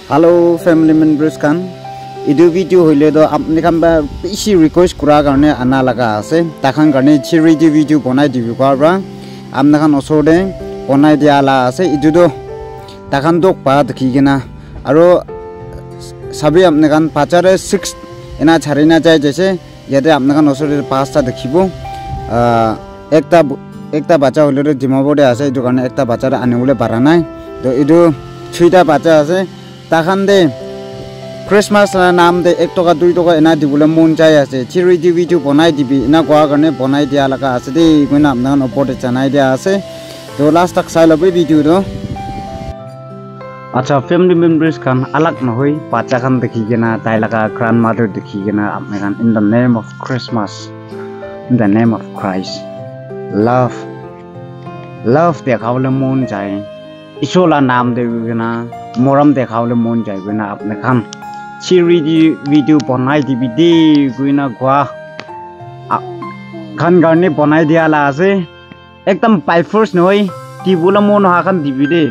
Hello family members kan idu video hoile do apni kan ba beshi request kura karone ana laga ase takhan karone chiri di video bonai dibi para amna kan osode bonai dia la ase idu do takhan dok pa dekhi gina aro sabi apni kan pachare 6 ena charina jai jese yate apni kan osode 5 ta dekhibo ekta bacha hoile do dimabode ase idu karone ekta bacha anebole para nai to idu 6 ta bacha ase takhan de Christmas naam de 1 toka 2 toka ena dibule mon jai ase chiri di video bonai dibi ena kwa karone bonai dia laga ase de koina apna kan opor de chanai dia ase to last tak sai lobe video do acha family members kan alag na hoi bacha kan dekhi gena tai laga grandmother dekhi gena apna kan in the name of Christmas in the name of Christ love de khawle mon jai isola naam de gena moram de khawle mon jai gena apna kan chiri di video bonai di bide guina gwa kan garne bonai dia la ase ekdam by first noi tibula mon ha kan dibide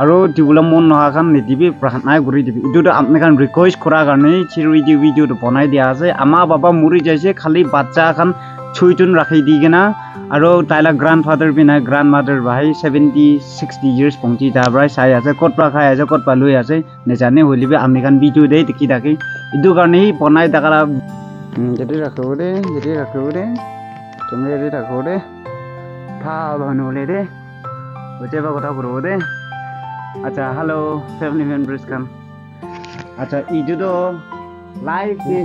aro tibula mon ha kan ni dibi prahnai guri dibi idu do apne kan request kora garne chiri di video do bonai dia ase ama baba muri jaise khali bachcha kan chuitun rakhi di gena aro taila grandfather bina grandmother bhai 70-60 years pongchi ta brai sai ase kotpa khai ase kotpa lui ase ne jane holibe amni kan video dei dekhi daki idu karne bonai dakala jadi rakhode tumre rakhode tha banole de oche ba kotha kurode acha hello family members kan acha idu do live de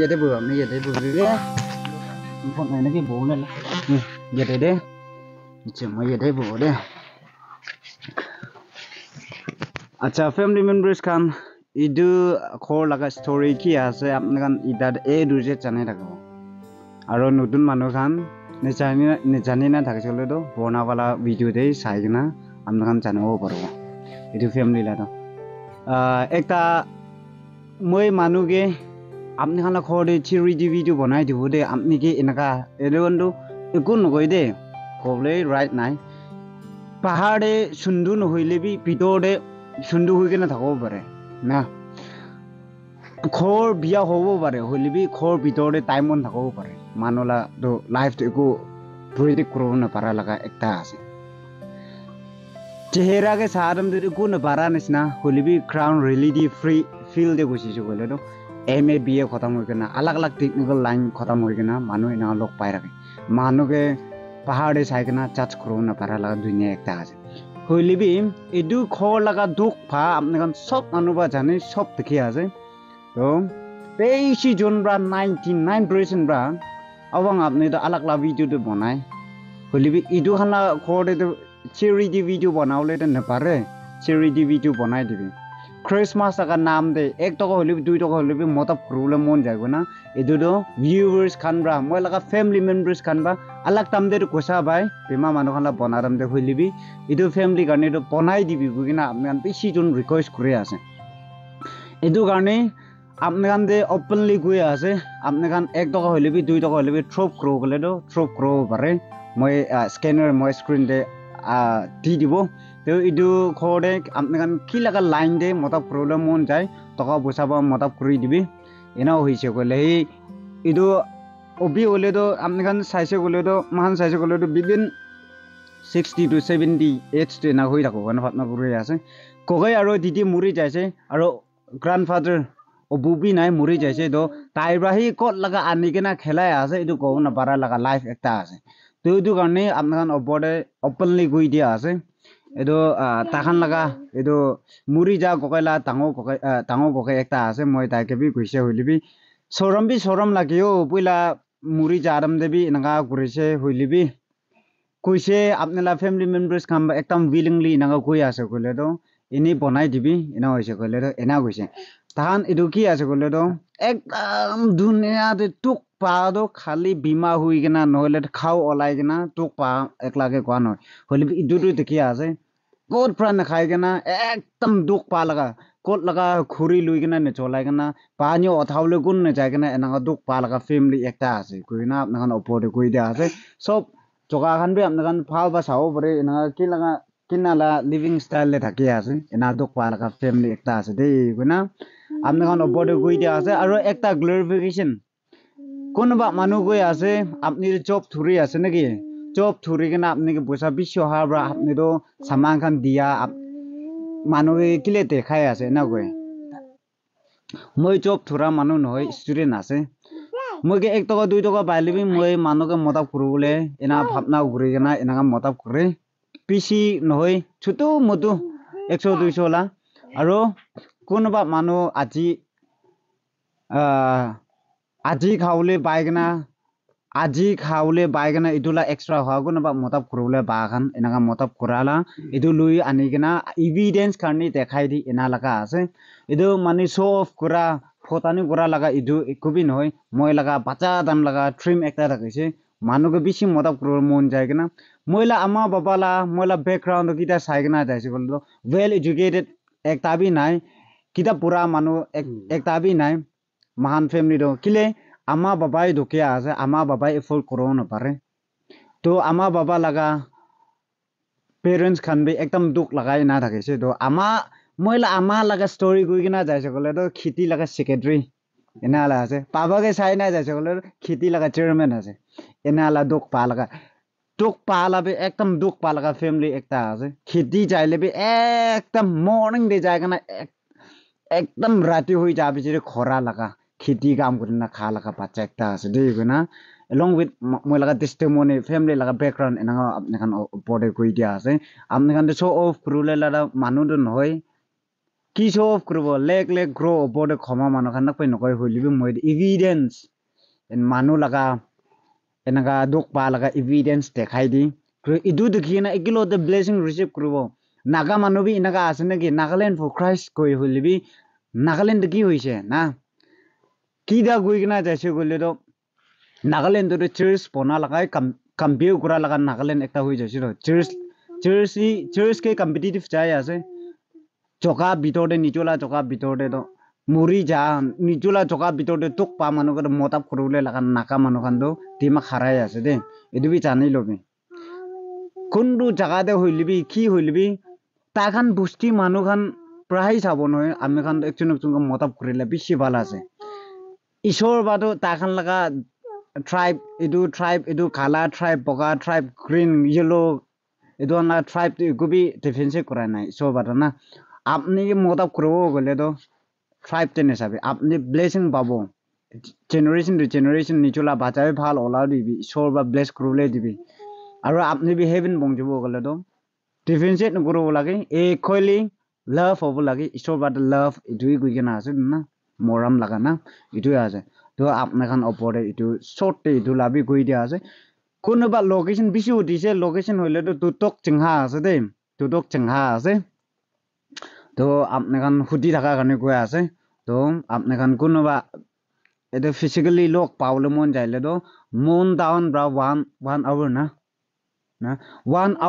jadi bữa này jadi bữa đi con này nó cái bố này jadi deh cuma jadi bữa deh acha family members kan idu khor laga story ki ase apna kan idar e duje chane rakho aro notun manu kan ne jani na thakchole do bona wala video dei sai gina amna kan chano paro idu family la do ekta moi manu ge আপনি খানা খড়ে চিরি the video বনাই দিব দে আপনি কি এনেকা এলেবন্ধু একো নকই দে কবলে right নাই পাহাড়ে সুন্দু নহইলে বি ভিতরে সুন্দু হই কেনে থাকব পারে না খড় বিয়া হব পারে হইলে বি খড় ভিতরে টাইমন থাকব পারে মানলা তো লাইফ তো একো প্রেডিক্ট করব না পারা লাগা একটা আছে চেহারা के सारम दे को न पारा निसना हइले बि क्राउन रियली दी फ्री फील दे गुसी जो गले दो MA BA खत्म हो गया अलग अलग टेक्निकल लाइन खत्म हो गया मानु इना लोग पाए रखे मानु के पहाड़े साइकना चाच करो न पारा लगा दुनिया एकता আছে হইলি বি এদু খর লাগা দুখ ফা আপনি কান সব মানুবা জানে সব দেখি আছে তো বেশি জনরা 99% ব্রা আবাং আপনি তো अलग अलग ভিডিও তো বানাই হইলি বি ইদু খানা খরে তো চেরি দি ভিডিও বানাওলে তো না পারে চেরি দি ভিডিও বানাই দিবি Christmas का नाम दे 1 टका होले 2 टका होले मतलब प्रॉब्लम मन जागो ना एदो दो व्यूअर्स खानब्रा মই लगा फैमिली मेंबर्स खानबा अलग ताम दे कोसा भाई बेमा मानु खाना बनाराम दे होलिबी एदो फैमिली गाने तो बनाई दिबी गुगिना आपने कान बेसी जन रिक्वेस्ट करे आसे एदो गाने आपने कान दे ओपनली गुए आसे आपने कान 1 टका होले 2 टका होले थ्रोप क्रो गले दो थ्रोप क्रो पारे মই स्कैनर মই स्क्रीन दे दी दिबो तो इदु खरे आपने कान की लगा लाइन दे मतलब प्रॉब्लम मन जाय टका बसाबा मतलब करि दिबि एना होइसे गले इदु ओबि होले दो आपने कान साइसे गले दो महान साइसे गले दो बिदिन 60 to 70 एज ते ना होइ राखो गन फातना गुरै आसे कोगै आरो दिदी मुरि जायसे आरो ग्रैंडफादर ओबुबि नाय मुरि जायसे दो ताइब्राहि कत लगा आनि केना खेलाय आसे इदु को ना बारा लगा लाइफ एकता आसे तो इदु कारणे आपने कान ओबडे ओपनली गुइ दिया आसे एदो ताखान लगा एदो मुरी जा गकैला तांगो गकै एकता आसे মই তাইকে বি কইছে হইলিবি শরম লাগিও পইলা মুরি জারাম দেবি নাগা গুরিছে হইলিবি কইছে আপনেলা ফ্যামিলি মেম্বার্স কাম একদম উইলিংলি নাগা কই আছে কইলে তো ইনি বনাই দিবি এনা হইছে কইলে তো এনা কইছে তাহান এদো কি আছে কইলে তো একদম দুনিয়া দে টুক পা দো খালি বিমা হুই গনা নহলে খাও অলাই গনা টুক পা একলাগে কোয়া নয় হইলিবি ইদুটো দেখি আছে कोट प्राण खाई गना एकदम दुख पा लगा कोट लगा खुरी लुई गना ने चलाई गना पानी अथावले गुन ने जाय गना एना दुख पा लगा फैमिली एकता आसे कोइना आपन ओपोर कोइ दे आसे सब जोगा खान बे आपन फाल बा साओ बरे एना की लगा kinala living style le thaki ase ena dok pa la ka family ekta ase dei kuna amne kan obode goi dia ase aro ekta glorification কোনবা মানুহ গৈ আছে আপনি জব থুরি আছে নাকি জব থুরি কিনা আপনি পয়সা 20 হাজার আপনি তো সামান খান দিয়া মানুহ কিলে দেখাই আছে না গৈ মই জব থুরা মানুহ নহয় স্টুডেন্ট আছে মই কে 1 টাকা 2 টাকা পাইলিবি মই মানুহকে মতাব করবলে এনা ভাবনা ঘুরি কিনা এনা মতাব করে পিসি নহয় ছোট মতো 100 200 লা আৰু কোনবা মানুহ আজি খাওলে বাইগনা ইদুলা এক্সট্রা হাগো না মতাব করবলে বাগান এনাকা মতাব করালা ইদু লুই আনি কিনা এভিডেন্স কারণে দেখাই দি এনা লাগা আছে ইদু মানে শো অফ করা ফটানি করা লাগা ইদু একবি নহয় মই লাগা বাচ্চা দাম লাগা ট্রিম একটা রাখিছে মানুষকে বেশি মতাব করব মন যায় কিনা মইলা আমা বাবালা মইলা ব্যাকগ্রাউন্ড কিটা চাই কিনা যাইছে বলতো ওয়েল এডুকেটেড একটা বি নাই কিটা পুরা মানুষ একটা বি নাই মহান ফ্যামিলি দো কিলে আমা বাবাই দুখিয়া আছে আমা বাবাই এফোর্ড করব নপারে তো আমা বাবা লাগা পেরেন্টস খান বি একদম দুখ লাগাই না থাকিছে তো মইলা আমা লাগা স্টোরি কই কিনা যাইছে গলে তো খেতি লাগা সেক্রেটারি এনালা আছে পাবাকে চাই না যাইছে গলে খেতি লাগা চেয়ারম্যান আছে এনালা দুখ পা লাগা একদম দুখ পা লাগা ফ্যামিলি একটা আছে খেতি চাইলে বি একদম মর্নিং দে যায় না একদম রাতি হয়ে যাবে যে খরা লাগা খেতি কাম করে না খা লাগা বাচ্চা একটা আছে দেই না along with মই লাগা testimony family লাগা background এনা আপনি খান পড়ে কই দিয়া আছে আপনি খান শো অফ করুলে লাগা মানু দ নহয় কি শো অফ করব লেক গ্রো পড়ে ক্ষমা মানু খান কই নকই হইলিবি মই এভিডেন্স এন মানু লাগা এনাকা দুখ পা লাগা এভিডেন্স দেখাই দি ইদু দেখি না একিলো দ ব্লেসিং রিসিভ করব নাগা মানু বি এনাকা আছে নাকি নাগাল্যান্ড ফর ক্রাইস্ট কই হইলিবি নাগাল্যান্ড কি হইছে না কি দা গই কিনা যাইছে গলে তো নাগাল্যান্ড তো চার্চ বনা লাগাই কম্পিউ করা লাগা নাগাল্যান্ড একটা হই যাইছে চার্চ কে কম্পিটিটিভ চাই আছে চকা ভিতরে নিচলা চকা ভিতরে তো মুরি যা নিচলা চকা ভিতরে তুক পা মানুষ মতাব করলে লাগা নাকা মানুষ খান তো টিমা খারাই আছে দে এদু বি জানি লবি কোনটো জায়গাতে হইলিবি কি হইলিবি তাখান বুষ্টি মানুষ খান প্রায় চাব নহয় আমি খান একজন মতাব করিলে বেশি ভাল আছে ঈশ্বর বাদো তাখান লাগা ট্রাইব এদু কালা ট্রাইব বগা ট্রাইব গ্রিন ইয়েলো এদু না ট্রাইব গুবি ডিফারেন্সিয়েট করা নাই ঈশ্বর বাদো না আপনি মতাব করব গলে তো ট্রাইব তেনে সাবে আপনি ব্লেসিং পাবো জেনারেশন টু জেনারেশন নিচলা বাঁচাবে ভাল ওলা দিবি ঈশ্বর বা ব্লেস করলে দিবি আৰু আপনি বি হেভেন বংজব গলে তো ডিফারেন্সিয়েট নকরব লাগে ইকুয়ালি লাভ হব লাগে ঈশ্বর বাদ লাভ এটুই গই কেনা আছে না মৰম লাগা না এটুই আছে তো আপনি খান ওপরে এটু শর্টে এটু লাভি গই দিয়া আছে কোনবা লোকেশন বেশি উঠিছে লোকেশন হইলে তো দুটক চিংহা আছে দেই দুটক চিংহা আছে তো আপনি খান হুদি থাকা কারণে গৈ আছে তো আপনি খান কোনবা এটা ফিজিক্যালি লোক পাওলে মন যাইলে তো মন ডাউন ব্রা 1 আওয়ার না 1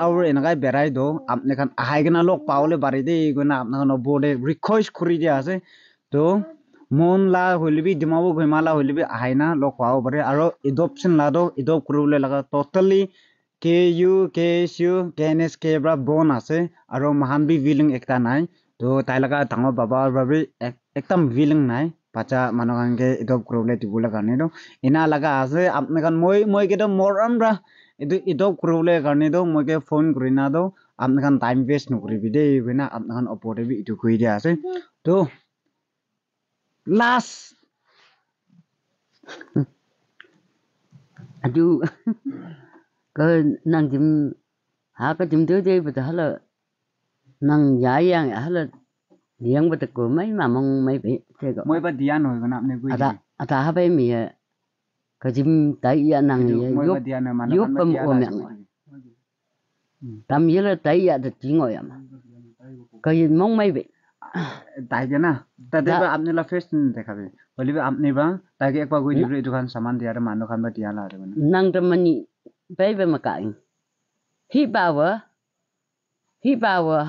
hour এনাকাই বেড়াই দো আপনি খান আহাই কিনা লোক পাওলে বাড়ি দে গনা আপনি খান বোর্ডে রিকোয়েস্ট করি দিয়া আছে তো মন লা হইলিবি দিমাবো গইমালা হইলিবি আহাই না লোক পাও বারে আৰু এডপশন লা দো এডপ কৰুলে লাগা টোটালি KNS ব্ৰা বন আছে আৰু মহানবি উইলিং একটা নাই তো তাই লাগা ডাঙৰ বাবা বাবি একদম উইলিং নাই বাচ্চা মানুষকে এডপ করুলে দিবলে কারণে তো এনা লাগা আছে আপনি খান মই কেটো মরম রা itu kurule karne do moge phone kurina do apne kan time waste nokribi de bena apne kan opore bi itu koi dia ase to last adu ke nang jim ha ka jim de bata hala nang ya yang hala liang bata ko mai ma mong mai be thế ko moi ba dia noi kana apne koi ata ha be mi ka jim tai ya nang yup pam o meng tam yela tai ya de jingo ya ma ka yin mong mai be তাই না তাতে আপনি লা face দেখাবে বলিবে আপনি বা তাকে একবার কই দিবে দোকান সামান দিয়া মানুষ খান বা দিয়া লা দেবে না nang ta mani be be ma ka hi ba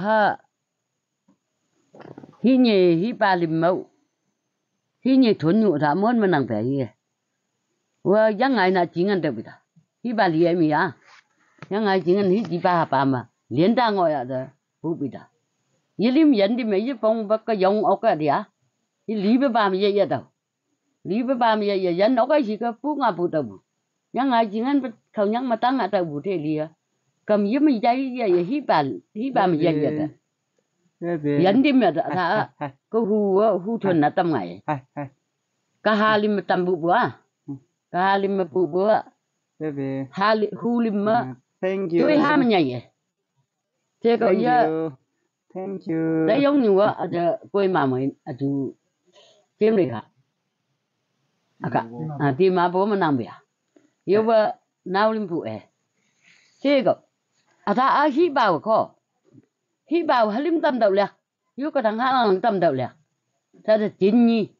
ha hi ba lim mau hi nye thun nyu ra mon ma nang be ye wa yang ai na jingan de bi da hi ba li mi ya yang ai jingan hi ji ba ma 连打我呀的不必的，一里面的没一风不个用我个的呀，一里边把也也到，里边把也也人我个是个不我不得不，人家今天不เขายังมาตั้งแต่บุตรเลียก็มีไม่ใจ也一般没也也的，人的没的他个胡吞那当ไงก็หาลิมตั้มบุบัวก็หาลิมบุบัวหาลิหูลิม thank you 对他们也。这个 thank 也 you thank you 在用牛啊，这贵妈们啊就这么个，啊，对妈不们那边，有个闹铃不哎，这个啊他啊稀包可，稀包还拎担到了，有个thằng khác làm担到了，他是真意，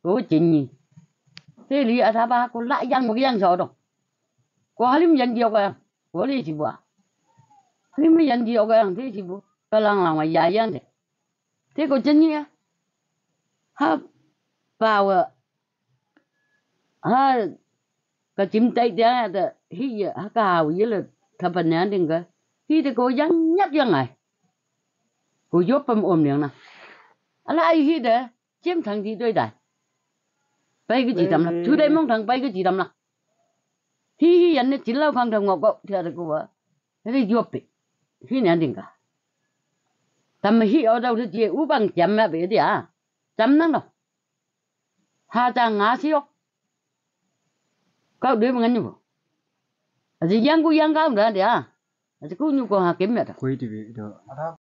我真意，这里啊他把我拉样một样số đâu，我还拎人有个，我哩是不啊，拎没人有个，这是不。个人人话也样的，这个真呀，他把我，他个金带的的，he呀，他搞伊了，他本来那个，he的个样nhất样哎，个药不ôm miệng nè，啊那he的，尖藤的对待，摆个字담啦，出来蒙藤摆个字담啦，he人呢，只老康藤我个，听得个话，那个药呗，he那定个。但mà khi ở đâu thì chỉ u bằng chấm mà biết đi à chấm năng đâu hà trang ngã xíu có đứa bằng như vậy thì giang cao được đi à thì cứ như con hà kiếm vậy đó